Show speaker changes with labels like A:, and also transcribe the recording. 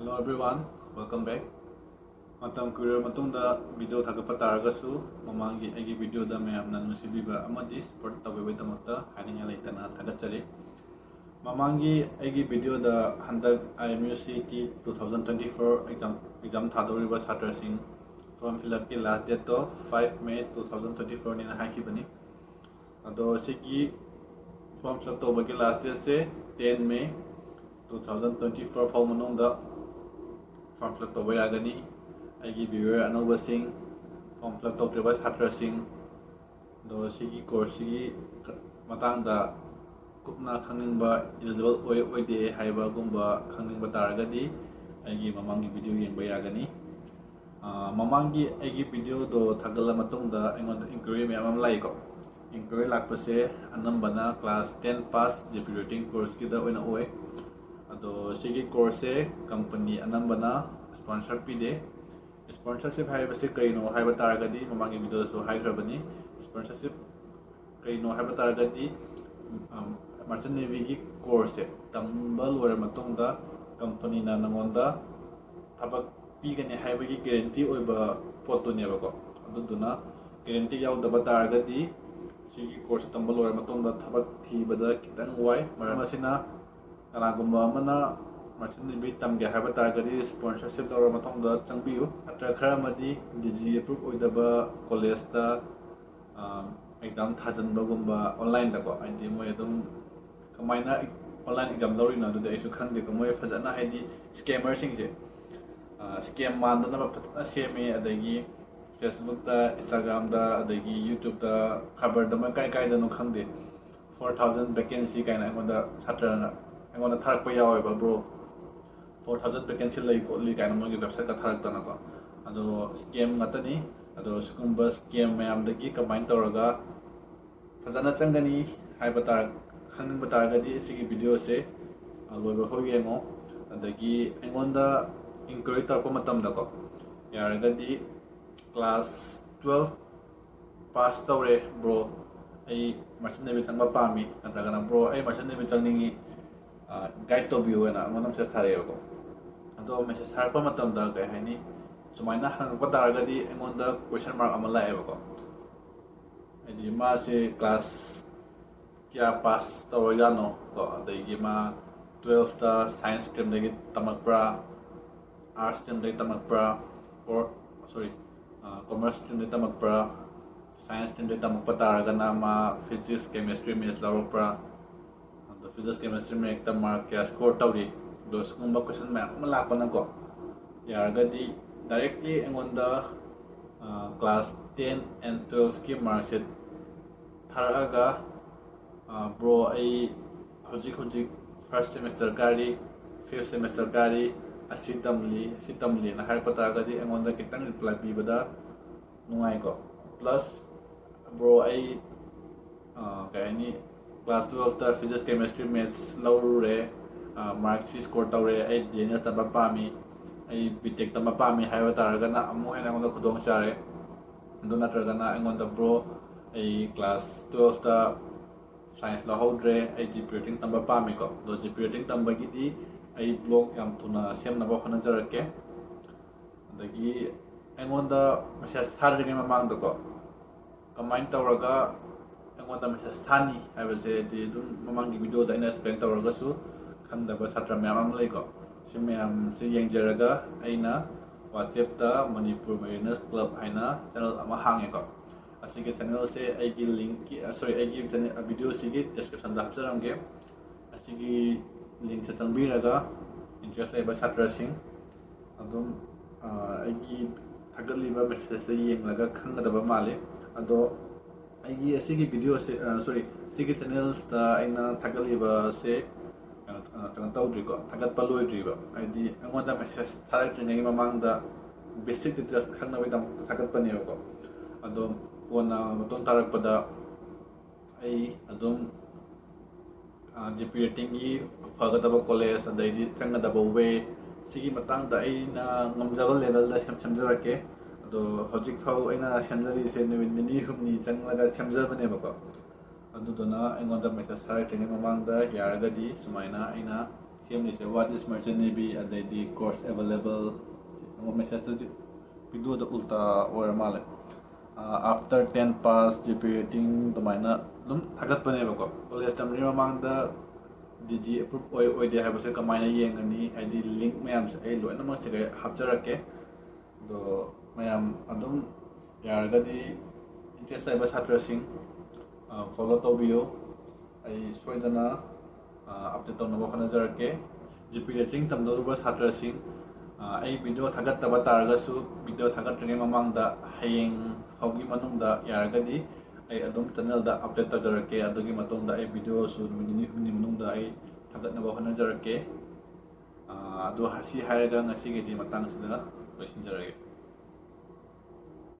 A: Hello everyone, welcome back. Matam kurir matungda video thagapa taragasu mamangi agi video da mayamna nusibiba amadi support tawe damakta haninga laitana thagachari. Mamangi agi video da handak IMUCT 2024 exam thadoriba chhatra sing form fill up ki last date to 5 May 2024 ni hakibani. Ado sigi form fill up to bagi last date se 10 May 2024 form manungda form fill up tawba yagani aigi viewer anauba sing form fill up tawtriba chhatra sing do sigi course sigi matang da kupna khangingba eligible oide haiba gumba khangingba taragadi aigi mamangi video yengba yagani mamangi aigi video do thagala matungda aingonda inquiry mayam laiko inquiry lakpase anambana class 10 pass GP rating course ki da oina oe ado sigi course company anambana sponsor pide sponsorship haibase kaino haiba taragadi mamangi video so haigrabani sponsorship kaino haiba taragadi merchant navy gi course tambal wara matungda company na nangonda thabak pigani haiba gi guarantee oiba potu ne bako aduduna guarantee yaudaba taragadi sigi course tambal wara matungda thabak thibada kitang wai maramasina kanagumba amana merchant navy tamge haiba taragadi sponsorship dawra matungda changbiu atra khara madi DG approve oidaba college ta exam thajanba gumba online da ko id moi adum kamaina online exam lorina du dai su khangde ko moi fajana haidi scammer sing je scam mandana ma fatna seme adagi Facebook da Instagram da adagi YouTube da khabar da ma kai kai da no khangde 4000 vacancy kaina ngonda chhatra na ngonda tharak pa yawe ba bro 4000 vacancy lai ko li kaina mo gi website ta tharak ta na ko ado scam ngatani ado skumba scam mayam dagi combine toraga fajana changani haiba tar khangning batagadi sigi video se loiba hoye mo adagi engonda inquiry tar ko matam da ko yaragadi class 12 pass tawre bro ai merchant navy changba pami adaga na bro ai merchant navy changningi guide to view na ngonam se thare ko ado message har pa matam da kai haini sumaina hang pa daragadi engonda question mark amala ai ko edi ma se class kya pass tawra no ko adagi ma 12 ta science stream dagi tamakpra arts stream dagi tamakpra or sorry commerce stream dagi tamakpra science stream dagi tamakpa taraga na ma physics chemistry maths lawpra the physics chemistry me ekta mark kya score tawri dos kumba question ma malapa na ko yaragadi directly engonda class 10 and 12 ki mark sheet tharaga bro ai hojik first semester kari fifth semester kari asitamli na har pata gadi engonda kitang reply bibada nungai ko plus bro ai kaini class 12 ta physics chemistry maths lawre mark sheet score tawre ai dna ta pami ai BTech ta mapami haiba taraga na amu hena ngonda khudong chare ndo na taraga na engonda bro ai class 12 ta science la hodre ai GP rating tamba pami ko do GP rating tamba gidi ai blog yam tuna sem na ba khana jarake dagi engonda message thar ringe mamang do ko comment tawraga engonda message thani haiba se di dun mamang gi video da ina explain tawraga su khanda ba chhatra myam lai ko simyam si yengjaraga aina WhatsApp ta Manipur Mariners Club haina channel ama hange ko asige channel se aigi link ki sorry aigi channel video sigi description da hapsaramge asigi link sa changbiraga interest leba chhatra sing adum aigi thagaliba message se yenglaga khangadaba male ado aigi asigi video se sorry sigi channels ta aina thagaliba se kan tawdri ko thagat paloi driba id angonda message tharak tringi mamangda basic details khangna widam thagat pani ko adom wona muton tarak pada ai adom GP rating gi fagadaba college adai changadaba way sigi matang da ai na ngamjabal level da samjarake ado hojik thau aina samjari se ni humni changlaga samjabane bako aduduna engonda message tharak tringi mamangda yaragadi sumaina aina ꯁꯦꯝꯂꯤꯁꯦ what is ꯃꯔꯆꯦꯟ navy ꯑꯗꯩꯗꯤ course available ꯃꯦꯁꯦꯖꯇꯗꯤ ꯚꯤꯗꯤꯑꯣꯗ ꯎꯜꯇꯥ ꯑꯣꯏꯔ ꯃꯥꯜꯂꯦ after 10 pass GP rating ꯑꯗꯨꯃꯥꯏꯅ ꯑꯗꯨꯝ ꯊꯥꯒꯠꯄꯅꯦꯕꯀꯣ college ꯇꯝꯗ꯭ꯔꯤꯉꯩ ꯃꯃꯥꯡꯗ DG approve ꯑꯣꯏꯗꯦ ꯍꯥꯏꯕꯁꯦ ꯀꯃꯥꯏꯅ ꯌꯦꯡꯒꯅꯤ ꯍꯥꯏꯗꯤ ꯂꯤꯡꯛ ꯃꯌꯥꯝꯁꯦ ꯑꯩ ꯂꯣꯏꯅꯃꯛ ꯁꯤꯗ ꯍꯥꯞꯆꯔꯛꯀꯦ ꯑꯗꯣ ꯃꯌꯥꯝ ꯑꯗꯨꯝ ꯌꯥꯔꯒꯗꯤ ꯏꯟꯇꯔꯦꯁ ꯂꯩꯕ ꯁꯥꯇ꯭ꯔꯁꯤꯡ ꯐꯣꯂꯣ ꯇꯧꯕꯤꯌꯨ ꯑꯩ ꯁꯣꯏꯗꯅ ꯑꯞꯗꯦꯠ ꯇꯧꯅꯕ ꯍꯣꯠꯅꯖꯔꯛꯀꯦ GP ꯔꯦꯇꯤꯡ ꯇꯝꯗꯧꯔꯤꯕ ꯁꯥꯇ꯭ꯔꯁꯤꯡ ꯑꯩ ꯚꯤꯗꯤꯑꯣ ꯊꯥꯒꯠꯇꯕ ꯇꯥꯔꯒꯁꯨ ꯚꯤꯗꯤꯑꯣ ꯊꯥꯒꯠꯇ꯭ꯔꯤꯉꯩ ꯃꯃꯥꯡꯗ ꯍꯌꯦꯡ ꯐꯥꯎꯒꯤ ꯃꯅꯨꯡꯗ ꯌꯥꯔꯒꯗꯤ ꯑꯩ ꯑꯗꯨꯝ ꯆꯦꯅꯦꯜꯗ ꯑꯞꯗꯦꯠ ꯇꯧꯖꯔꯛꯀꯦ ꯑꯗꯨꯒꯤ ꯃꯇꯨꯡꯗ ꯑꯩ ꯚꯤꯗꯤꯑꯣꯁꯨ ꯅꯨꯃꯤꯠ ꯅꯤꯅꯤ ꯍꯨꯝꯅꯤ ꯃꯅꯨꯡꯗ ꯑꯩ ꯊꯥꯒꯠꯅꯕ ꯍꯣꯠꯅꯖꯔꯛꯀꯦ ꯑꯗꯣ ꯁꯤ ꯍꯥꯏꯔꯒ ꯉꯁꯤꯒꯤꯗꯤ ꯃꯇꯥꯡꯁꯤꯗ ꯂꯣꯏꯁꯤꯟꯖꯔꯒꯦ